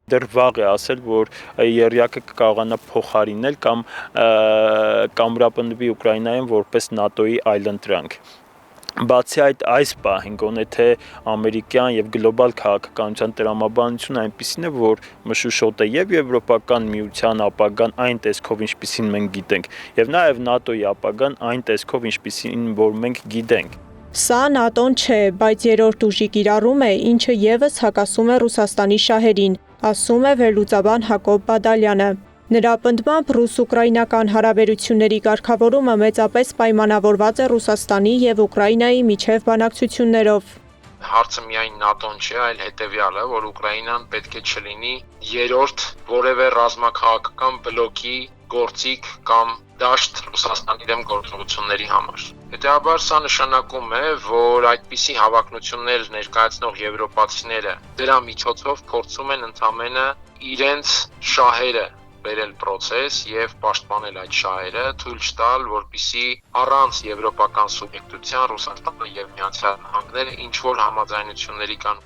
Դեռ վաղ է ասել, որ եռյակը կարողանա փոխարինել կամ կամրապնդվի Ուկրաինայում որպես ՆԱՏՕ-ի այլընտրանք։ Բացի այդ, այս պահին գոնե թե ամերիկյան եւ գլոբալ քաղաքականության տրամաբանությունը այնպիսին է, որ մշուշոտ է եւ Եվրոպական միության ապագան այն տեսքով, ինչպիսին մենք գիտենք, եւ նաեւ ՆԱՏՕ-ի ապագան այն տեսքով, ինչպիսին որ մենք գիտենք։ Սա ՆԱՏՕ-ն չէ, բայց երրորդ ուժի կիրառում է, ինչը եւս հակասում է Ռուսաստանի շահերին, ասում է վերլուծաբան Հակոբ Բադալյանը։ Նրա պնդմամբ ռուս-ուկրաինական հարաբերությունների կարգավորումը մեծապես պայմանավորված է Ռուսաստանի եւ Ուկրաինայի միջև բանակցություններով։ Հարցը միայն ՆԱՏՕ-ն չէ, այլ հետեւյալը, որ Ուկրաինան պետք է չլինի երրորդ որևէ ռազմաքաղաքական բլոկի գործիք կամ դաշտ Ռուսաստանի դեմ գործողությունների համար։ Հետևաբար սա նշանակում է, որ այդպիսի հավակնություններ ներկայացնող եվրոպացիները դրա միջոցով փորձում են ընդամենը իրենց շահերը բերել process եւ պաշտպանել այդ շահերը, թույլ չտալ, որպիսի առանց եվրոպական սուբյեկտության Ռուսաստանը եւ Միացյալ Նահանգները ինչ որ համաձայնությունների կան